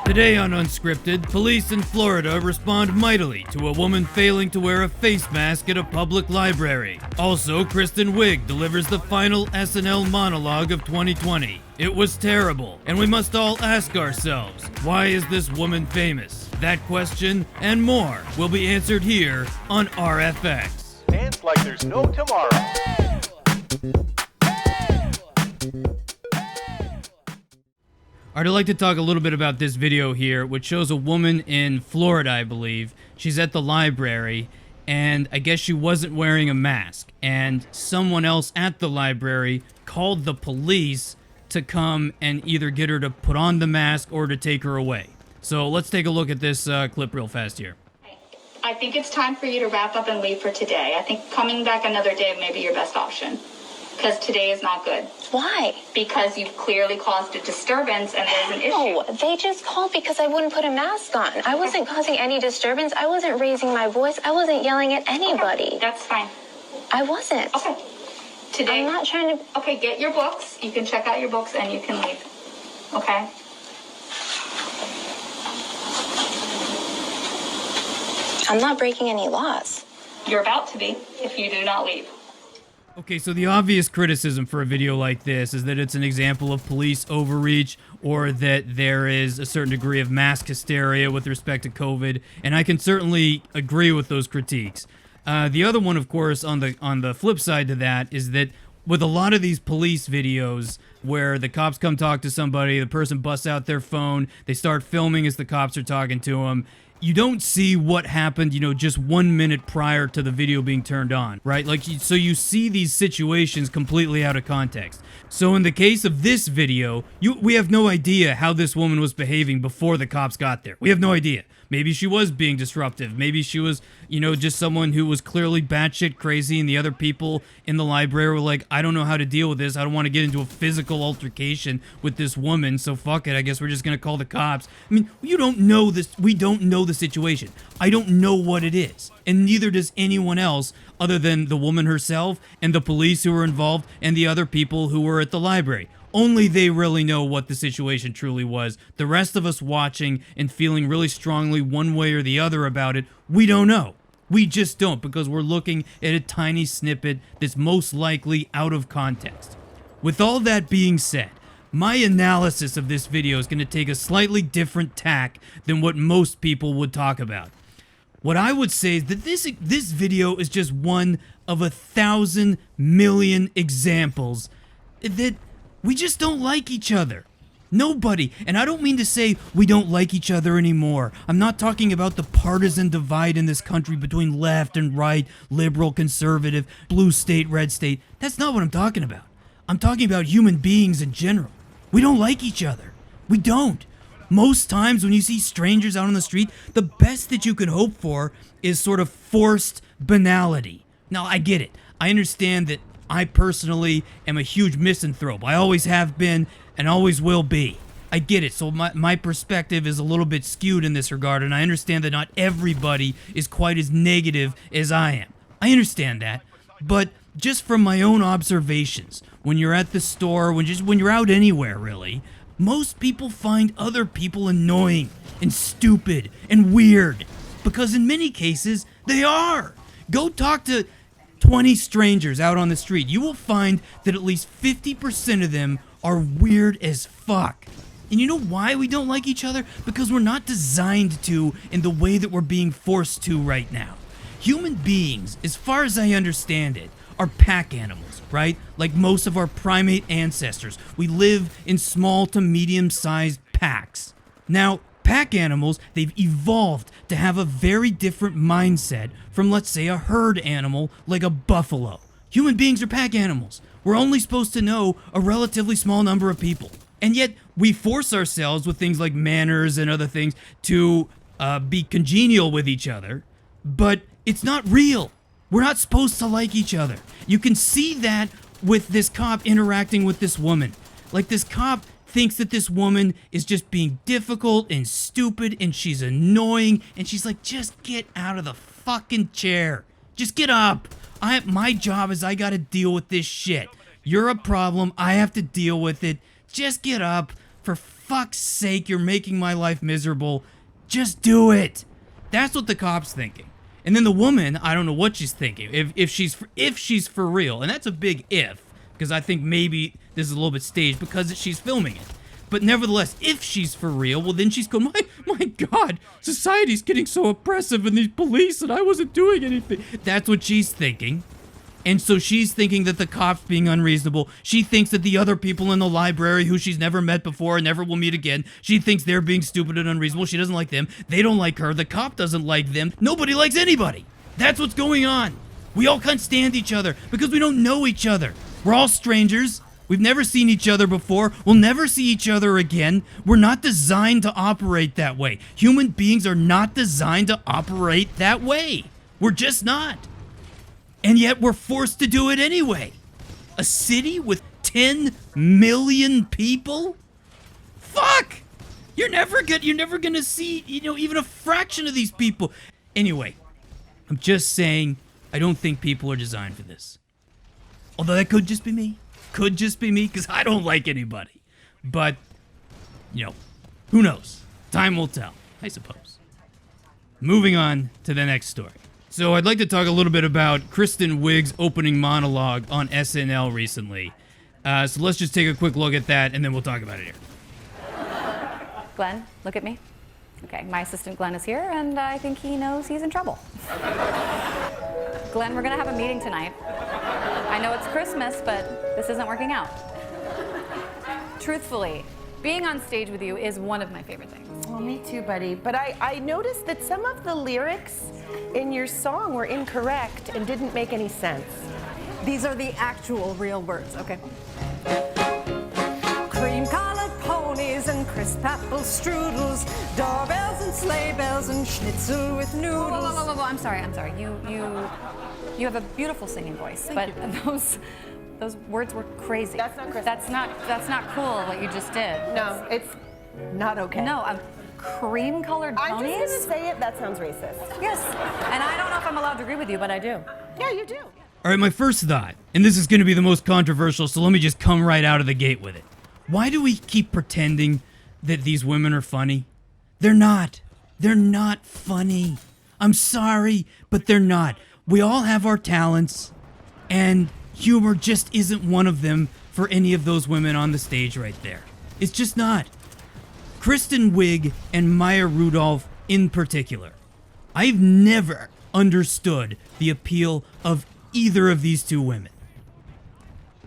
Today on Unscripted, police in Florida respond mightily to a woman failing to wear a face mask at a public library. Also, Kristen Wiig delivers the final SNL monologue of 2020. It was terrible, and we must all ask ourselves, why is this woman famous? That question and more will be answered here on RFX. Dance like there's no tomorrow. I'd like to talk a little bit about this video here, which shows a woman in Florida, I believe. She's at the library, and I guess she wasn't wearing a mask. And someone else at the library called the police to come and either get her to put on the mask or to take her away. So let's take a look at this clip real fast here. I think it's time for you to wrap up and leave for today. I think coming back another day may be your best option. Because today is not good. Why? Because you've clearly caused a disturbance and there's an issue. No, they just called because I wouldn't put a mask on. I wasn't causing any disturbance. I wasn't raising my voice. I wasn't yelling at anybody. Okay, that's fine. I wasn't. Okay. Today. I'm not trying to... Okay, get your books. You can check out your books and you can leave. Okay? I'm not breaking any laws. You're about to be if you do not leave. Okay, so the obvious criticism for a video like this is that it's an example of police overreach or that there is a certain degree of mask hysteria with respect to COVID, and I can certainly agree with those critiques. The other one, of course, on the flip side to that is that with a lot of these police videos where the cops come talk to somebody, the person busts out their phone, they start filming as the cops are talking to them, you don't see what happened, just 1 minute prior to the video being turned on, right? So you see these situations completely out of context. So in the case of this video, we have no idea how this woman was behaving before the cops got there. We have no idea. Maybe she was being disruptive. Maybe she was, just someone who was clearly batshit crazy, and the other people in the library were like, I don't know how to deal with this. I don't want to get into a physical altercation with this woman, so fuck it. I guess we're just going to call the cops. I mean, you don't know this. We don't know the situation. I don't know what it is. And neither does anyone else other than the woman herself and the police who were involved and the other people who were at the library. Only they really know what the situation truly was. The rest of us watching and feeling really strongly one way or the other about it, we don't know. We just don't, because we're looking at a tiny snippet that's most likely out of context. With all that being said, my analysis of this video is going to take a slightly different tack than what most people would talk about. What I would say is that this video is just one of 1,000 million examples that we just don't like each other. Nobody. And I don't mean to say we don't like each other anymore. I'm not talking about the partisan divide in this country between left and right, liberal, conservative, blue state, red state. That's not what I'm talking about. I'm talking about human beings in general. We don't like each other. We don't. Most times when you see strangers out on the street, the best that you can hope for is sort of forced banality. Now, I get it. I understand that I personally am a huge misanthrope. I always have been and always will be. I get it. So my perspective is a little bit skewed in this regard, and I understand that not everybody is quite as negative as I am. I understand that. But just from my own observations, when you're at the store, when you're out anywhere really, most people find other people annoying and stupid and weird. Because in many cases, they are. Go talk to 20 strangers out on the street. You will find that at least 50% of them are weird as fuck. And you know why we don't like each other? Because we're not designed to in the way that we're being forced to right now. Human beings, as far as I understand it, are pack animals, right? Like most of our primate ancestors. We live in small to medium-sized packs. Now, pack animals, they've evolved to have a very different mindset from, let's say, a herd animal like a buffalo. Human beings are pack animals. We're only supposed to know a relatively small number of people. And yet, we force ourselves with things like manners and other things to be congenial with each other, but it's not real. We're not supposed to like each other. You can see that with this cop interacting with this woman. Like, this cop thinks that this woman is just being difficult and stupid and she's annoying, and she's like, just get out of the fucking chair. Just get up. My job is I gotta deal with this shit. You're a problem. I have to deal with it. Just get up. For fuck's sake, you're making my life miserable. Just do it. That's what the cop's thinking. And then the woman, I don't know what she's thinking. If she's for real, and that's a big if, because I think maybe this is a little bit staged because she's filming it. But nevertheless, if she's for real, well then she's going, my God, society's getting so oppressive and these police and I wasn't doing anything. That's what she's thinking. And so she's thinking that the cop's being unreasonable. She thinks that the other people in the library who she's never met before and never will meet again, she thinks they're being stupid and unreasonable. She doesn't like them. They don't like her. The cop doesn't like them. Nobody likes anybody. That's what's going on. We all can't stand each other because we don't know each other. We're all strangers. We've never seen each other before. We'll never see each other again. We're not designed to operate that way. Human beings are not designed to operate that way. We're just not. And yet we're forced to do it anyway. A city with 10 million people? Fuck! You're never gonna see, even a fraction of these people. Anyway, I'm just saying, I don't think people are designed for this. Although that could just be me. Could just be me, because I don't like anybody. But, who knows? Time will tell, I suppose. Moving on to the next story. So I'd like to talk a little bit about Kristen Wiig's opening monologue on SNL recently. So let's just take a quick look at that, and then we'll talk about it here. Glenn, look at me. Okay, my assistant Glenn is here, and I think he knows he's in trouble. Glenn, we're gonna have a meeting tonight. I know it's Christmas, but this isn't working out. Truthfully, being on stage with you is one of my favorite things. Well, me too, buddy. But I noticed that some of the lyrics in your song were incorrect and didn't make any sense. These are the actual real words, okay? Cream-colored ponies and crisp apple strudels, doorbells and sleigh bells and schnitzel with noodles. Whoa, I'm sorry. You have a beautiful singing voice, but those words were crazy. That's not Christmas. That's not cool what you just did. No, it's not okay. No, cream-colored ponies? I'm just gonna say it, that sounds racist. Yes, and I don't know if I'm allowed to agree with you, but I do. Yeah, you do. All right, my first thought, and this is going to be the most controversial, so let me just come right out of the gate with it. Why do we keep pretending that these women are funny? They're not. They're not funny. I'm sorry, but they're not. We all have our talents, and humor just isn't one of them for any of those women on the stage right there. It's just not. Kristen Wiig and Maya Rudolph in particular. I've never understood the appeal of either of these two women.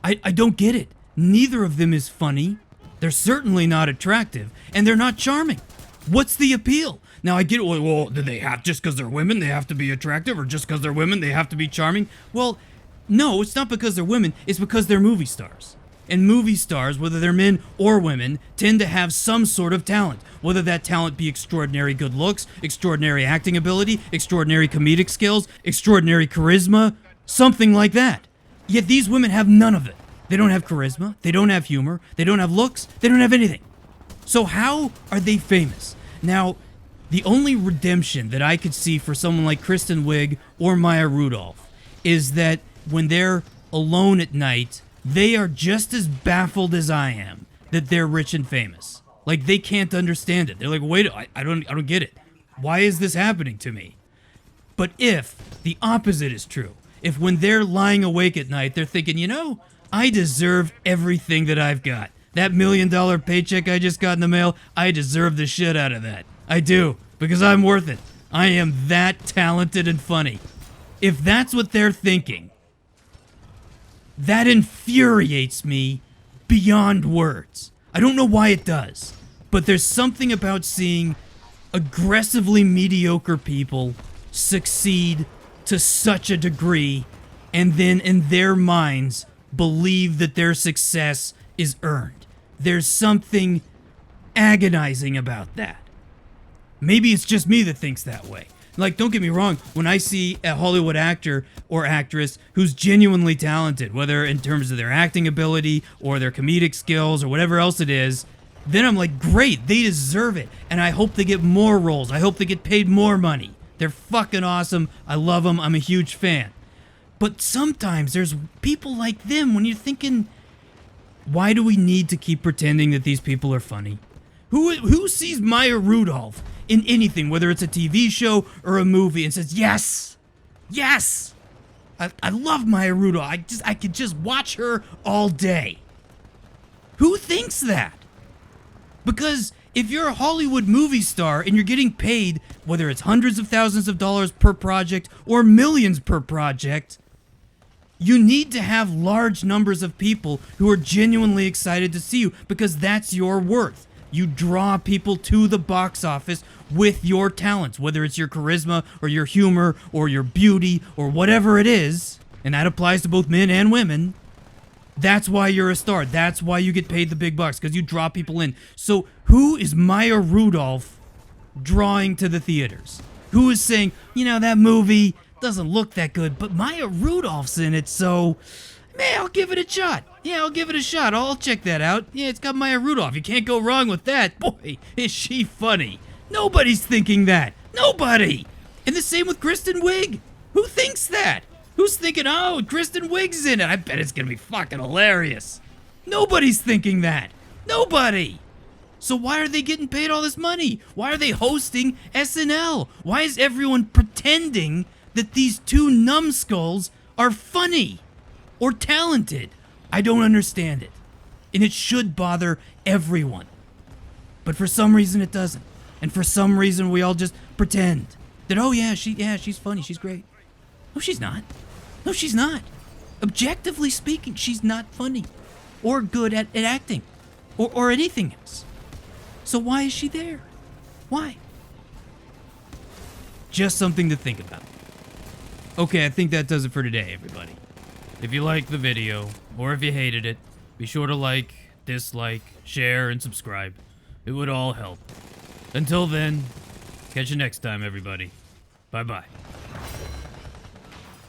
I don't get it. Neither of them is funny. They're certainly not attractive, and they're not charming. What's the appeal? Now I get, well, do they have, just because they're women, they have to be attractive, or just because they're women, they have to be charming? Well, no, it's not because they're women, it's because they're movie stars. And movie stars, whether they're men or women, tend to have some sort of talent. Whether that talent be extraordinary good looks, extraordinary acting ability, extraordinary comedic skills, extraordinary charisma, something like that. Yet these women have none of it. They don't have charisma, they don't have humor, they don't have looks, they don't have anything. So how are they famous? Now, the only redemption that I could see for someone like Kristen Wiig or Maya Rudolph is that when they're alone at night, they are just as baffled as I am that they're rich and famous. Like, they can't understand it. They're like, wait, I don't get it. Why is this happening to me? But if the opposite is true, if when they're lying awake at night, they're thinking, I deserve everything that I've got. That $1 million paycheck I just got in the mail, I deserve the shit out of that. I do, because I'm worth it. I am that talented and funny. If that's what they're thinking, that infuriates me beyond words. I don't know why it does, but there's something about seeing aggressively mediocre people succeed to such a degree and then in their minds believe that their success is earned. There's something agonizing about that. Maybe it's just me that thinks that way. Like, don't get me wrong, when I see a Hollywood actor or actress who's genuinely talented, whether in terms of their acting ability or their comedic skills or whatever else it is, then I'm like, great, they deserve it. And I hope they get more roles. I hope they get paid more money. They're fucking awesome. I love them. I'm a huge fan. But sometimes there's people like them when you're thinking, Why do we need to keep pretending that these people are funny? Who sees Maya Rudolph in anything, whether it's a TV show or a movie, and says, yes, yes, I love Maya Rudolph. I could just watch her all day. Who thinks that? Because if you're a Hollywood movie star and you're getting paid, whether it's hundreds of thousands of dollars per project or millions per project, you need to have large numbers of people who are genuinely excited to see you, because that's your worth. You draw people to the box office with your talents, whether it's your charisma or your humor or your beauty or whatever it is, and that applies to both men and women. That's why you're a star. That's why you get paid the big bucks, because you draw people in. So who is Maya Rudolph drawing to the theaters? Who is saying, you know, that movie doesn't look that good, but Maya Rudolph's in it, so, man, I'll give it a shot. Yeah, I'll give it a shot. I'll check that out. Yeah, it's got Maya Rudolph. You can't go wrong with that. Boy, is she funny. Nobody's thinking that. Nobody. And the same with Kristen Wiig. Who thinks that? Who's thinking, oh, Kristen Wiig's in it? I bet it's gonna be fucking hilarious. Nobody's thinking that. Nobody. So why are they getting paid all this money? Why are they hosting SNL? Why is everyone pretending that these two numbskulls are funny or talented? I don't understand it. And it should bother everyone. But for some reason it doesn't. And for some reason we all just pretend that, oh yeah, she's funny, she's great. No, she's not. No, she's not. Objectively speaking, she's not funny or good at acting or anything else. So why is she there? Why? Just something to think about. Okay, I think that does it for today, everybody. If you liked the video, or if you hated it, be sure to like, dislike, share, and subscribe. It would all help. Until then, catch you next time, everybody. Bye-bye.